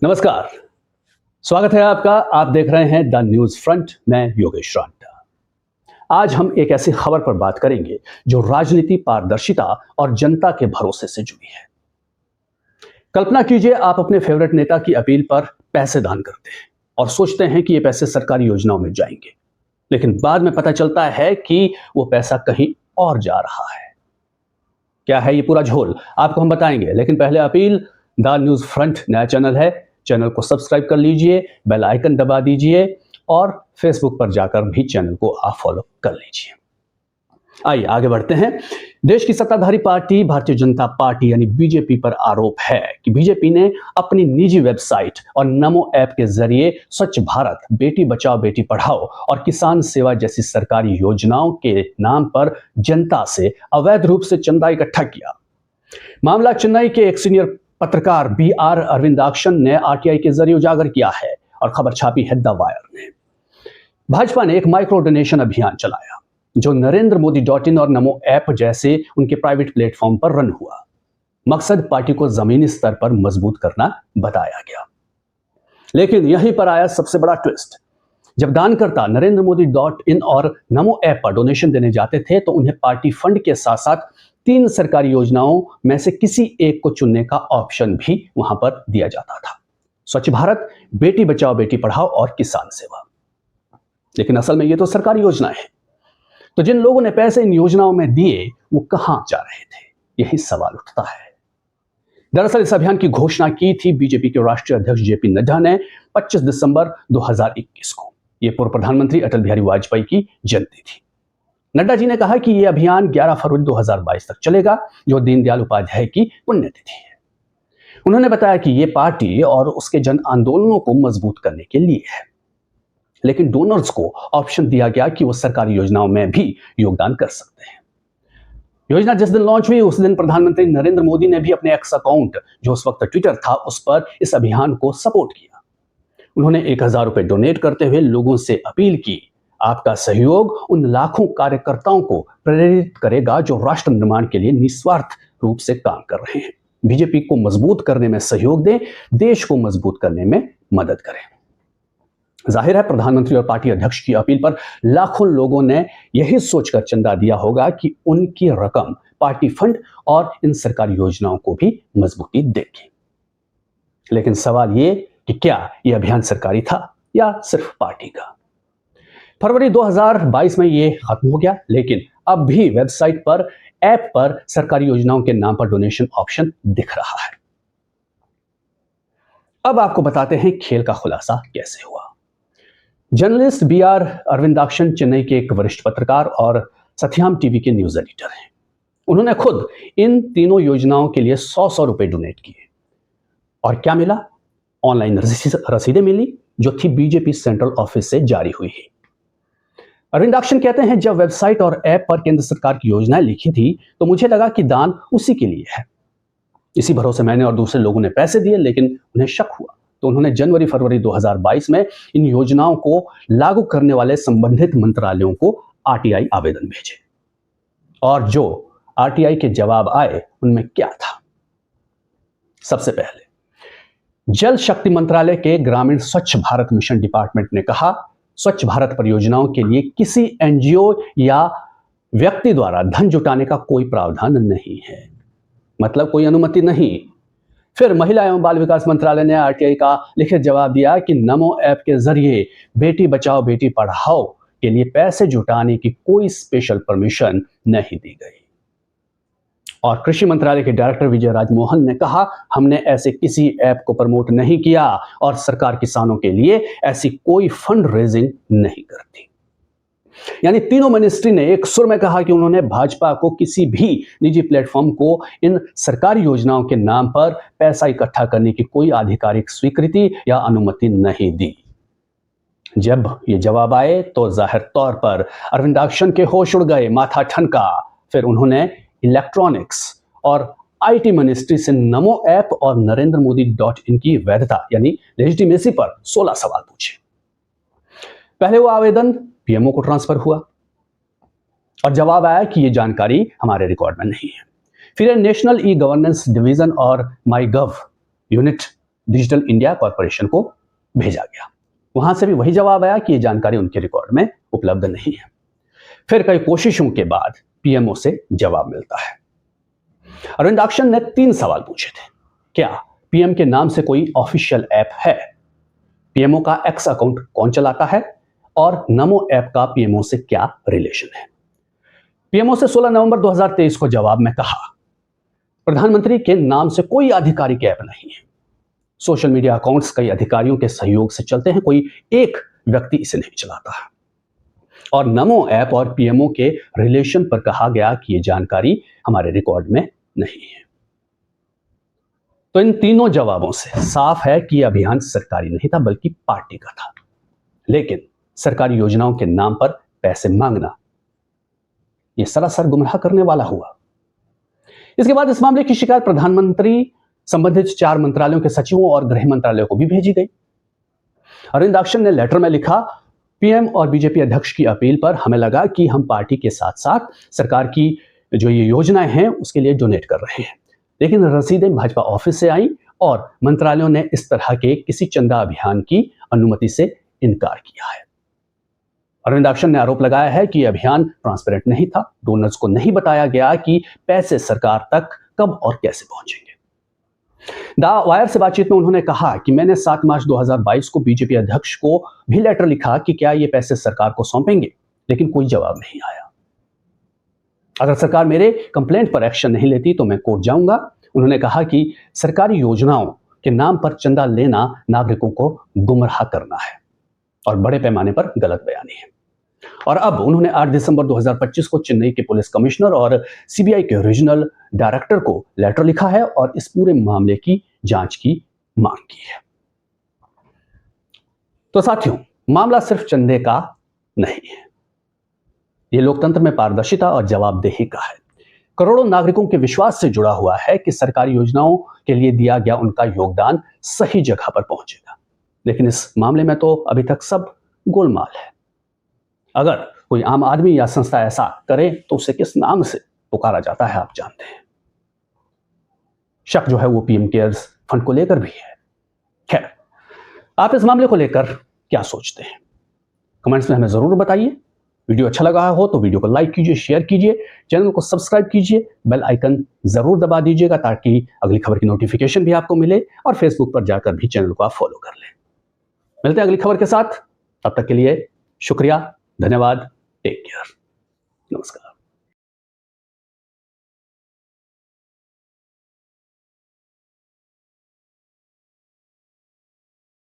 नमस्कार। स्वागत है आपका। आप देख रहे हैं द न्यूज फ्रंट। मैं योगेश रांटा। आज हम एक ऐसी खबर पर बात करेंगे जो राजनीति, पारदर्शिता और जनता के भरोसे से जुड़ी है। कल्पना कीजिए, आप अपने फेवरेट नेता की अपील पर पैसे दान करते हैं और सोचते हैं कि ये पैसे सरकारी योजनाओं में जाएंगे, लेकिन बाद में पता चलता है कि वो पैसा कहीं और जा रहा है। क्या है ये पूरा झोल, आपको हम बताएंगे, लेकिन पहले अपील, द न्यूज फ्रंट नया चैनल है, चैनल को सब्सक्राइब कर लीजिए, बेल आइकन दबा दीजिए और फेसबुक पर जाकर भी चैनल को आप फॉलो कर लीजिए। आइए आगे बढ़ते हैं। देश की सत्ताधारी पार्टी भारतीय जनता पार्टी यानी बीजेपी पर आरोप है कि बीजेपी ने अपनी निजी वेबसाइट और नमो ऐप के जरिए स्वच्छ भारत, बेटी बचाओ बेटी पढ़ाओ और किसान सेवा जैसी सरकारी योजनाओं के नाम पर जनता से अवैध रूप से चंदा इकट्ठा किया। मामला चेन्नई के एक सीनियर पत्रकार BR अरविंदाक्शन ने आरटीआई के जरिए उजागर किया है और खबर छापी है द वायर ने। भाजपा ने एक माइक्रो डोनेशन अभियान चलाया जो NarendraModi.in और नमो ऐप जैसे उनके प्राइवेट प्लेटफॉर्म पर रन हुआ। मकसद पार्टी को जमीनी स्तर पर मजबूत करना बताया गया। लेकिन यहीं पर आया सबसे बड़ा ट्विस्ट। जब दानकर्ता NarendraModi.in और नमो ऐप पर डोनेशन देने जाते थे तो उन्हें पार्टी फंड के साथ साथ 3 सरकारी योजनाओं में से किसी एक को चुनने का ऑप्शन भी वहां पर दिया जाता था। स्वच्छ भारत, बेटी बचाओ बेटी पढ़ाओ और किसान सेवा। लेकिन असल में ये तो सरकारी योजनाएं हैं, तो जिन लोगों ने पैसे इन योजनाओं में दिए वो कहां जा रहे थे, यही सवाल उठता है। दरअसल इस अभियान की घोषणा की थी बीजेपी के राष्ट्रीय अध्यक्ष JP नड्डा ने 25 दिसंबर 2021 को। यह पूर्व प्रधानमंत्री अटल बिहारी वाजपेयी की जयंती थी। नड्डा जी ने कहा कि यह अभियान 11 फरवरी 2022 तक चलेगा, जो दीनदयाल उपाध्याय की पुण्यतिथि है। उन्होंने बताया कि यह पार्टी और उसके जन आंदोलनों को मजबूत करने के लिए है, लेकिन डोनर्स को ऑप्शन दिया गया कि वो सरकारी योजनाओं में भी योगदान कर सकते हैं। योजना जिस दिन लॉन्च हुई उस दिन प्रधानमंत्री नरेंद्र मोदी ने भी अपने एक्स अकाउंट, जो उस वक्त ट्विटर था, उस पर इस अभियान को सपोर्ट किया। उन्होंने 1000 रुपए डोनेट करते हुए लोगों से अपील की, आपका सहयोग उन लाखों कार्यकर्ताओं को प्रेरित करेगा जो राष्ट्र निर्माण के लिए निस्वार्थ रूप से काम कर रहे हैं। बीजेपी को मजबूत करने में सहयोग दें, देश को मजबूत करने में मदद करें। जाहिर है प्रधानमंत्री और पार्टी अध्यक्ष की अपील पर लाखों लोगों ने यही सोचकर चंदा दिया होगा कि उनकी रकम पार्टी फंड और इन सरकारी योजनाओं को भी मजबूती देगी। लेकिन सवाल ये कि क्या यह अभियान सरकारी था या सिर्फ पार्टी का? फरवरी 2022 में ये खत्म हो गया, लेकिन अब भी वेबसाइट पर, ऐप पर सरकारी योजनाओं के नाम पर डोनेशन ऑप्शन दिख रहा है। अब आपको बताते हैं खेल का खुलासा कैसे हुआ। जर्नलिस्ट BR अरविंदाक्शन चेन्नई के एक वरिष्ठ पत्रकार और सत्यम टीवी के न्यूज एडिटर हैं। उन्होंने खुद इन तीनों योजनाओं के लिए 100 रुपए डोनेट किए और क्या मिला? ऑनलाइन रसीदें मिली जो थी बीजेपी सेंट्रल ऑफिस से जारी हुई है। अरविंदाक्शन कहते हैं, जब वेबसाइट और ऐप पर केंद्र सरकार की योजनाएं लिखी थी तो मुझे लगा कि दान उसी के लिए है। इसी भरोसे मैंने और दूसरे लोगों ने पैसे दिए, लेकिन उन्हें शक हुआ तो उन्होंने जनवरी फरवरी 2022 में इन योजनाओं को लागू करने वाले संबंधित मंत्रालयों को RTI आवेदन भेजे। और जो RTI के जवाब आए उनमें क्या था? सबसे पहले जल शक्ति मंत्रालय के ग्रामीण स्वच्छ भारत मिशन डिपार्टमेंट ने कहा, स्वच्छ भारत परियोजनाओं के लिए किसी NGO या व्यक्ति द्वारा धन जुटाने का कोई प्रावधान नहीं है, मतलब कोई अनुमति नहीं। फिर महिला एवं बाल विकास मंत्रालय ने RTI का लिखित जवाब दिया कि नमो ऐप के जरिए बेटी बचाओ बेटी पढ़ाओ के लिए पैसे जुटाने की कोई स्पेशल परमिशन नहीं दी गई। और कृषि मंत्रालय के डायरेक्टर विजय राजमोहन ने कहा, हमने ऐसे किसी ऐप को प्रमोट नहीं किया और सरकार किसानों के लिए ऐसी कोई फंड रेजिंग नहीं करती। यानी तीनों मिनिस्ट्री ने एक सुर में कहा कि उन्होंने भाजपा को किसी भी निजी प्लेटफॉर्म को इन सरकारी योजनाओं के नाम पर पैसा इकट्ठा करने की कोई आधिकारिक स्वीकृति या अनुमति नहीं दी। जब ये जवाब आए तो जाहिर तौर पर अरविंदाक्शन के होश उड़ गए, माथा ठनका। फिर उन्होंने इलेक्ट्रॉनिक्स और IT मिनिस्ट्री से नमो ऐप और NarendraModi.in की वैधता यानी लेजिटिमेसी पर 16 सवाल पूछे। पहले वो आवेदन PMO को ट्रांसफर हुआ और जवाब आया कि ये जानकारी हमारे रिकॉर्ड में नहीं है। फिर नेशनल ई गवर्नेंस डिवीजन और MyGov unit digital India corporation को भेजा गया। वहां से भी वही जवाब आया कि ये जानकारी उनके रिकॉर्ड में उपलब्ध नहीं है। फिर कई कोशिशों के बाद पीएमओ से जवाब मिलता है। अरविंदाक्षन ने 3 सवाल पूछे थे। क्या पीएम के नाम से कोई ऑफिशियल ऐप है? पीएमओ का एक्स अकाउंट कौन चलाता है? और नमो ऐप का पीएमओ से क्या रिलेशन है? पीएमओ से 16 नवंबर 2023 को जवाब में कहा, प्रधानमंत्री के नाम से कोई आधिकारिक ऐप नहीं है। सोशल मीडिया अकाउंट्स कई अधिकारियों के सहयोग से चलते हैं, कोई एक व्यक्ति इसे नहीं चलाता है। और नमो ऐप और पीएमओ के रिलेशन पर कहा गया कि यह जानकारी हमारे रिकॉर्ड में नहीं है। तो इन तीनों जवाबों से साफ है कि यह अभियान सरकारी नहीं था बल्कि पार्टी का था। लेकिन सरकारी योजनाओं के नाम पर पैसे मांगना यह सरासर गुमराह करने वाला हुआ। इसके बाद इस मामले की शिकायत प्रधानमंत्री, संबंधित 4 मंत्रालयों के सचिवों और गृह मंत्रालय को भी भेजी गई। अरविंदाक्षन ने लेटर में लिखा, पीएम और बीजेपी अध्यक्ष की अपील पर हमें लगा कि हम पार्टी के साथ साथ सरकार की जो ये योजनाएं हैं उसके लिए डोनेट कर रहे हैं, लेकिन रसीदें भाजपा ऑफिस से आई और मंत्रालयों ने इस तरह के किसी चंदा अभियान की अनुमति से इनकार किया है। अरविंदाक्षन ने आरोप लगाया है कि यह अभियान ट्रांसपेरेंट नहीं था। डोनर्स को नहीं बताया गया कि पैसे सरकार तक कब और कैसे पहुंचेंगे। द वायर से बातचीत में उन्होंने कहा कि मैंने 7 मार्च 2022 को बीजेपी अध्यक्ष को भी लेटर लिखा कि क्या ये पैसे सरकार को सौंपेंगे, लेकिन कोई जवाब नहीं आया। अगर सरकार मेरे कंप्लेंट पर एक्शन नहीं लेती तो मैं कोर्ट जाऊंगा। उन्होंने कहा कि सरकारी योजनाओं के नाम पर चंदा लेना नागरिकों को गुमराह करना है और बड़े पैमाने पर गलत बयानी है। और अब उन्होंने 8 दिसंबर 2025 को चेन्नई के पुलिस कमिश्नर और सीबीआई के रीजनल डायरेक्टर को लेटर लिखा है और इस पूरे मामले की जांच की मांग की है। तो साथियों, मामला सिर्फ चंदे का नहीं है, यह लोकतंत्र में पारदर्शिता और जवाबदेही का है। करोड़ों नागरिकों के विश्वास से जुड़ा हुआ है कि सरकारी योजनाओं के लिए दिया गया उनका योगदान सही जगह पर पहुंचेगा। लेकिन इस मामले में तो अभी तक सब गोलमाल है। अगर कोई आम आदमी या संस्था ऐसा करे तो उसे किस नाम से पुकारा जाता है आप जानते हैं। शक जो है वो पीएम केयर्स फंड को लेकर भी है। खैर, आप इस मामले को लेकर क्या सोचते हैं? कमेंट्स में हमें जरूर बताइए। वीडियो अच्छा लगा हो तो वीडियो को लाइक कीजिए, शेयर कीजिए, चैनल को सब्सक्राइब कीजिए, बेल आइकन जरूर दबा दीजिएगा ताकि अगली खबर की नोटिफिकेशन भी आपको मिले, और फेसबुक पर जाकर भी चैनल को आप फॉलो कर लें। मिलते हैं अगली खबर के साथ, तब तक के लिए शुक्रिया, धन्यवाद, टेक केयर, नमस्कार।